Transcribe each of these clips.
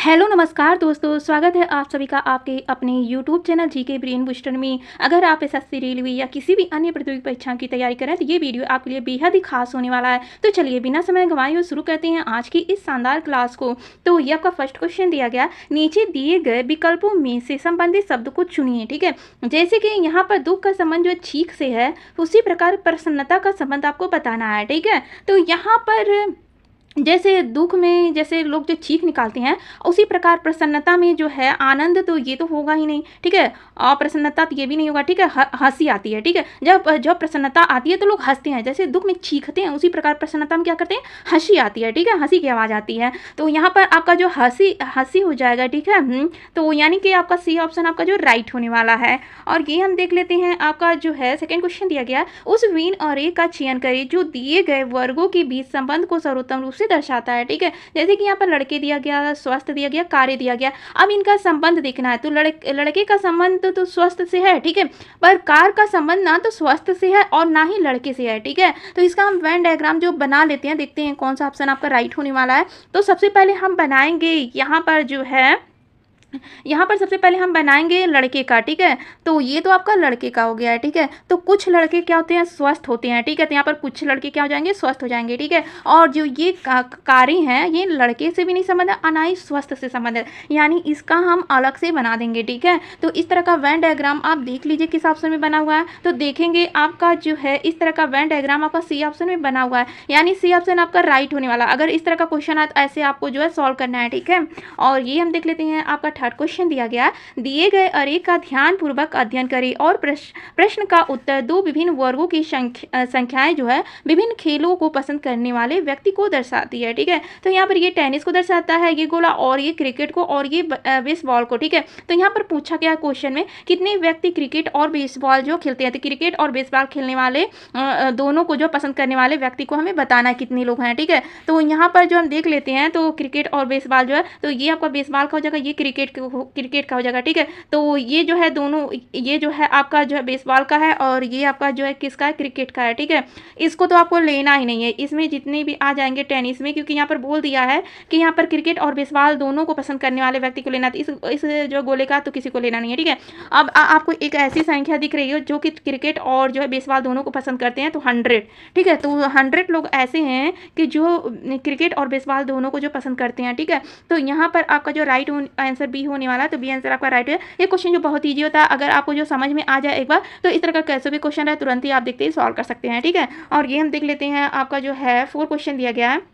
Hello नमस्कार दोस्तों, स्वागत है आप सभी का आपके अपने YouTube channel GK brain booster में। अगर आप एसएससी रेलवे या किसी भी अन्य प्रतियोगी परीक्षाओं की तैयारी करें तो ये वीडियो आपके लिए बेहद ही खास होने वाला है। तो चलिए बिना समय गंवाए हुए शुरू करते हैं आज की इस शानदार क्लास को। तो ये आपका फर्स्ट क्वेश्चन दिया गया, नीचे दिए गए विकल्पों में से संबंधित शब्द को चुनिए। ठीक है, जैसे कि यहाँ पर दुख का संबंध जो छींक से है, उसी प्रकार प्रसन्नता का संबंध आपको बताना है। ठीक है, तो यहाँ पर जैसे दुख में जैसे लोग जो चीख निकालते हैं, उसी प्रकार प्रसन्नता में जो है आनंद तो ये तो होगा ही नहीं। ठीक है, और प्रसन्नता तो ये भी नहीं होगा। ठीक है, हंसी आती है। ठीक है, जब प्रसन्नता आती है तो लोग हंसते हैं, जैसे दुख में चीखते हैं उसी प्रकार प्रसन्नता में क्या करते हैं, हंसी आती है। ठीक है, हंसी की आवाज़ आती है। तो यहाँ पर आपका जो हंसी हो जाएगा। ठीक है, तो यानी कि आपका सी ऑप्शन आपका जो राइट होने वाला है। और ये हम देख लेते हैं, आपका जो है सेकेंड क्वेश्चन दिया गया, उस वीन और ए का चयन करें जो दिए गए वर्गों के बीच संबंध को सर्वोत्तम रूप से दर्शाता है। ठीक है, जैसे कि यहाँ पर लड़के दिया गया, स्वस्थ दिया गया, कार्य दिया गया। अब इनका संबंध देखना है। तो लड़के का संबंध तो स्वस्थ से है। ठीक है, पर कार का संबंध ना तो स्वस्थ से है और ना ही लड़के से है। ठीक है, तो इसका हम वेन डायग्राम जो बना लेते हैं, देखते हैं कौन सा ऑप्शन आपका राइट होने वाला है। तो सबसे पहले हम बनाएंगे यहाँ पर जो है, यहाँ पर सबसे पहले हम बनाएंगे लड़के का। ठीक है, तो ये तो आपका लड़के का हो गया है। ठीक है, तो कुछ लड़के क्या होते हैं, स्वस्थ होते हैं। ठीक है, तो यहाँ पर कुछ लड़के क्या हो जाएंगे, स्वस्थ हो जाएंगे। ठीक है, और जो ये कारें हैं, ये लड़के से भी नहीं संबंध है, ना ही स्वस्थ से संबंध है, यानी इसका हम अलग से बना देंगे। ठीक है, तो इस तरह का वेन डायग्राम आप देख लीजिए किस ऑप्शन में बना हुआ है। तो देखेंगे आपका जो है इस तरह का वेन डायग्राम आपका सी ऑप्शन में बना हुआ है, यानी सी ऑप्शन आपका राइट होने वाला। अगर इस तरह का क्वेश्चन आए तो ऐसे आपको जो है सॉल्व करना है। ठीक है, और ये हम देख लेते हैं, आपका थर्ड क्वेश्चन दिया गया, दिए गए अरे का ध्यान पूर्वक अध्ययन करें और प्रश्न का उत्तर दो विभिन्न वर्गों की संख्याएं जो है विभिन्न खेलों को पसंद करने वाले व्यक्ति को दर्शाती है। ठीक है, तो यहाँ पर ये टेनिस को दर्शाता है, ये गोला, और ये क्रिकेट को, और ये बेसबॉल को। ठीक है, तो यहाँ पर पूछा गया क्वेश्चन में कितने व्यक्ति क्रिकेट और बेसबॉल जो खेलते हैं, तो क्रिकेट और बेसबॉल खेलने वाले दोनों को जो पसंद करने वाले व्यक्ति को हमें बताना है कितने लोग हैं। ठीक है, तो यहाँ पर जो हम देख लेते हैं, तो क्रिकेट और बेसबॉल जो है, तो ये आपका बेसबॉल का हो जाएगा, ये क्रिकेट का हो जाएगा। ठीक है, तो ये जो है दोनों, ये जो है आपका जो है बेसबॉल का है और ये आपका जो है किसका है, क्रिकेट का है। ठीक है, इसको तो आपको लेना ही नहीं है, इसमें जितने भी आ जाएंगे टेनिस में, क्योंकि यहाँ पर बोल दिया है कि यहाँ पर क्रिकेट और बेसबॉल दोनों को पसंद करने वाले व्यक्ति को लेना, इस जो गोले का तो किसी को लेना नहीं है। ठीक है, अब आपको एक ऐसी संख्या दिख रही है जो कि क्रिकेट और जो है बेसबॉल दोनों को पसंद करते हैं, तो 100। ठीक है, तो 100 लोग ऐसे हैं कि जो क्रिकेट और बेसबॉल दोनों को जो पसंद करते हैं। ठीक है, तो यहाँ पर आपका जो राइट आंसर बी होने वाला है, तो बी आंसर आपका राइट है। ये क्वेश्चन जो बहुत ईजी होता है, अगर आपको जो समझ में आ जाए एक बार, तो इस तरह का कैसे भी क्वेश्चन है तुरंत ही आप देखते ही सॉल्व कर सकते हैं। ठीक है, और ये हम देख लेते हैं, आपका जो है 4 क्वेश्चन दिया गया है,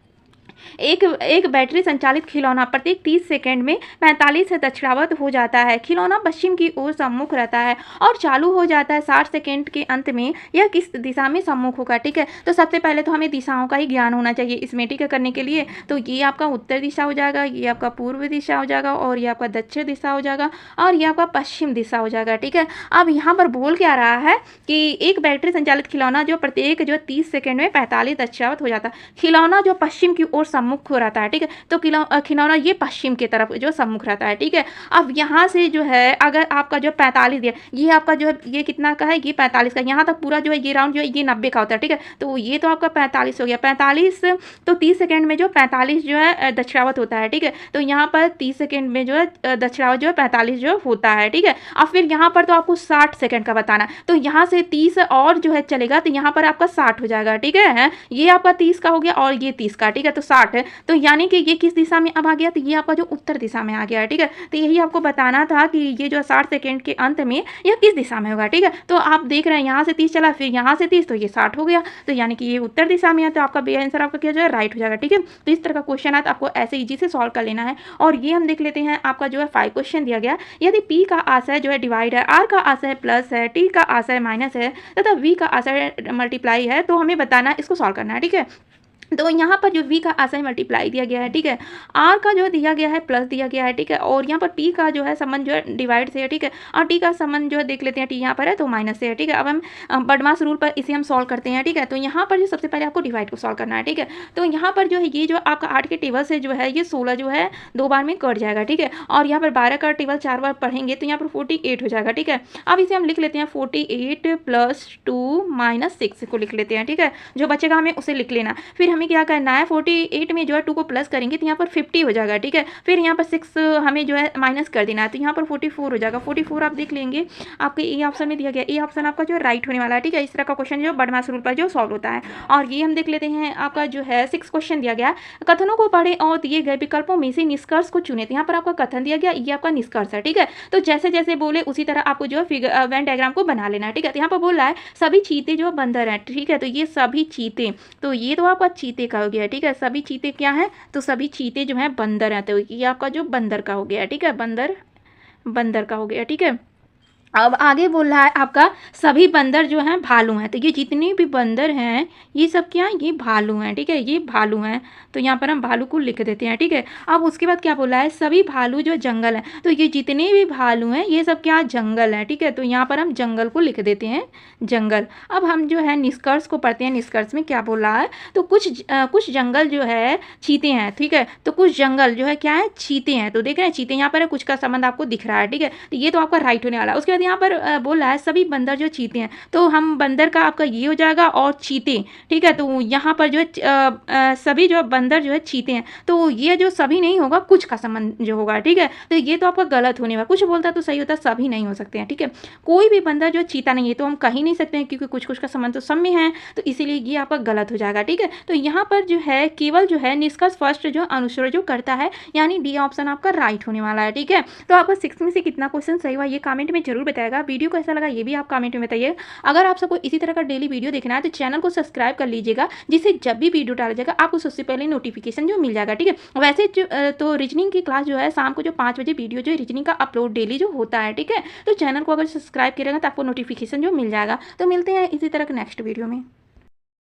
एक बैटरी संचालित खिलौना प्रत्येक 30 सेकंड में 45 से दक्षिणावर्त हो जाता है। खिलौना पश्चिम की ओर सम्मुख रहता है और चालू हो जाता है 60 सेकंड के अंत में। यह किस दिशा में सम्मुख होगा। ठीक है, तो सबसे पहले तो हमें दिशाओं का ही ज्ञान होना चाहिए इसमें। ठीक है, करने के लिए तो ये आपका उत्तर दिशा हो जाएगा, ये आपका पूर्व दिशा हो जाएगा, और ये आपका दक्षिण दिशा हो जाएगा, और ये आपका पश्चिम दिशा हो जाएगा। ठीक है, अब यहाँ पर बोल क्या रहा है कि एक बैटरी संचालित खिलौना जो प्रत्येक जो 30 सेकंड में 45 दक्षिणावर्त हो जाता है, खिलौना जो पश्चिम की ओर सम्मुख हो रहता है। ठीक है, तो खिलौना ये पश्चिम की तरफ जो सम्मुख रहता है। ठीक है, अब यहाँ से जो है अगर आपका जो 45 दिया, ये आपका जो है ये कितना का है, ये 45 का, यहाँ तक पूरा जो है ये राउंड जो है ये 90 का होता है। ठीक है, तो ये तो आपका 45 हो गया, 45 तो 30 सेकंड में जो 45 जो है दक्षिणावर्त होता है। ठीक है, तो यहाँ पर 30 सेकंड में जो है दक्षिणावर्त जो है 45 जो होता है। ठीक है, अब फिर यहाँ पर तो आपको 60 सेकंड का बताना, तो यहाँ से 30 और जो है चलेगा, तो यहाँ पर आपका 60 हो जाएगा। ठीक है, ये आपका 30 का हो गया और ये 30 का। ठीक है, तो 60 है, तो यानी कि ये किस दिशा में अब आ गया, तो ये आपका जो उत्तर दिशा में आ गया है। ठीक है, तो यही आपको बताना था कि ये जो 60 सेकंड के अंत में यह किस दिशा में होगा। ठीक है, तो आप देख रहे हैं यहाँ से 30 चला, फिर यहाँ से 30, तो ये 60 हो गया, तो यानी कि ये उत्तर दिशा में है, तो आपका बी आंसर आपका क्या जो है राइट हो जाएगा। ठीक है, तो इस तरह का क्वेश्चन है तो आपको ऐसे इजी से सॉल्व कर लेना है। और ये हम देख लेते हैं, आपका जो है 5 क्वेश्चन दिया गया, यदि पी का आशय जो है डिवाइड है, आर का आशय प्लस है, टी का आशय माइनस है तथा वी का आशय मल्टीप्लाई है, तो हमें बताना, इसको सॉल्व करना है। ठीक है, तो यहाँ पर जो v का आशय मल्टीप्लाई दिया गया है। ठीक है, r का जो दिया गया है प्लस दिया गया है। ठीक है, और यहाँ पर p का जो है संबंध जो है डिवाइड से है। ठीक है, और t का संबंध जो है देख लेते हैं, t यहाँ पर है तो माइनस से है। ठीक है, अब हम बडमास रूल पर इसे हम सॉल्व करते हैं। ठीक है, तो यहाँ पर जो सबसे पहले आपको डिवाइड को सॉल्व करना है। ठीक है, तो यहाँ पर जो है ये जो आपका 8 के टेबल से जो है ये 16 जो है 2 बार में कट जाएगा। ठीक है, और यहाँ पर 12 का टेबल 4 बार पढ़ेंगे तो यहाँ पर 48 हो जाएगा। ठीक है, अब इसे हम लिख लेते हैं 48 + 2 - 6 को लिख लेते हैं। ठीक है, जो बचेगा हमें उसे लिख लेना, फिर हमें क्या करना है, 48 में जो है 2 को प्लस करेंगे तो यहाँ पर 50 हो जाएगा, ठीक है। फिर यहाँ पर 6 हमें जो है माइनस कर देना है, तो यहाँ पर 44 हो जाएगा। 44 आप देख लेंगे, आपके ए ऑप्शन में दिया गया, ए ऑप्शन आपका जो है राइट होने वाला है, ठीक है। इस तरह का क्वेश्चन जो बड़मास रूल पर जो सॉल्व होता है। और ये हम देख लेते हैं, आपका जो है 6 क्वेश्चन दिया गया, कथनों को पढ़ें और दिए गए विकल्पों में से निष्कर्ष को चुने। तो यहाँ पर आपका कथन दिया गया, ये आपका निष्कर्ष है, ठीक है। तो जैसे जैसे बोले उसी तरह आपको जो है फिगर वेन डायग्राम को बना लेना है, ठीक है। तो यहाँ पर बोल रहा है सभी चीते जो बंदर हैं, ठीक है। तो ये सभी चीते, तो ये तो आपका चीते का हो गया, ठीक है। सभी चीते क्या है, तो सभी चीते जो है बंदर हैं, तो ये आपका जो बंदर का हो गया, ठीक है। बंदर बंदर का हो गया, ठीक है। अब आगे बोल रहा है आपका सभी बंदर जो हैं भालू हैं। तो ये जितने भी बंदर हैं ये सब क्या हैं, ये भालू हैं, ठीक है। ये भालू हैं, तो यहाँ पर हम भालू को लिख देते हैं, ठीक है। अब उसके बाद क्या बोला है, सभी भालू जो जंगल हैं। तो ये जितने भी भालू हैं ये सब क्या जंगल हैं, ठीक है। तो यहाँ पर हम जंगल को लिख देते हैं, जंगल। अब हम जो है निष्कर्ष को पढ़ते हैं। निष्कर्ष में क्या बोल रहा है, तो कुछ जंगल जो है चीते हैं, ठीक है। तो कुछ जंगल जो है क्या है, चीते हैं। तो देख रहे हैं चीते, यहाँ पर कुछ का संबंध आपको दिख रहा है, ठीक है। तो ये तो आपका राइट होने वाला है। उसके यहाँ पर बोल रहा है सभी बंदर जो चीते हैं, तो हम बंदर का आपका ये हो जाएगा और चीते, ठीक है। तो यहाँ पर जो सभी जो बंदर जो है चीते हैं, तो ये जो सभी नहीं होगा, कुछ का संबंध जो होगा, ठीक है। तो ये तो आपका गलत होने वाला, कुछ बोलता तो सही होता, सभी नहीं हो सकते हैं, ठीक है। कोई भी बंदर जो चीता नहीं है तो हम कह ही नहीं सकते हैं, क्योंकि कुछ कुछ का संबंध तो सब में है, तो इसीलिए ये आपका गलत हो जाएगा, ठीक है। तो यहाँ पर जो है केवल जो है निष्कर्ष फर्स्ट जो अनुसरण जो करता है, यानी डी ऑप्शन आपका राइट होने वाला है, ठीक है। तो आपको 6 में से कितना क्वेश्चन सही हुआ ये कमेंट में जरूर बताएगा। वीडियो कैसा लगा ये भी आप कमेंट में बताइए। अगर आप सबको इसी तरह का डेली वीडियो देखना है तो चैनल को सब्सक्राइब कर लीजिएगा, जिससे जब भी वीडियो डाला जाएगा आपको सबसे पहले नोटिफिकेशन जो मिल जाएगा, ठीक है। वैसे जो तो रीजनिंग की क्लास जो है शाम को जो 5 बजे वीडियो जो रीजनिंग का अपलोड डेली जो होता है, ठीक है। तो चैनल को अगर सब्सक्राइब करेगा तो आपको नोटिफिकेशन जो मिल जाएगा। तो मिलते हैं इसी तरह के नेक्स्ट वीडियो में।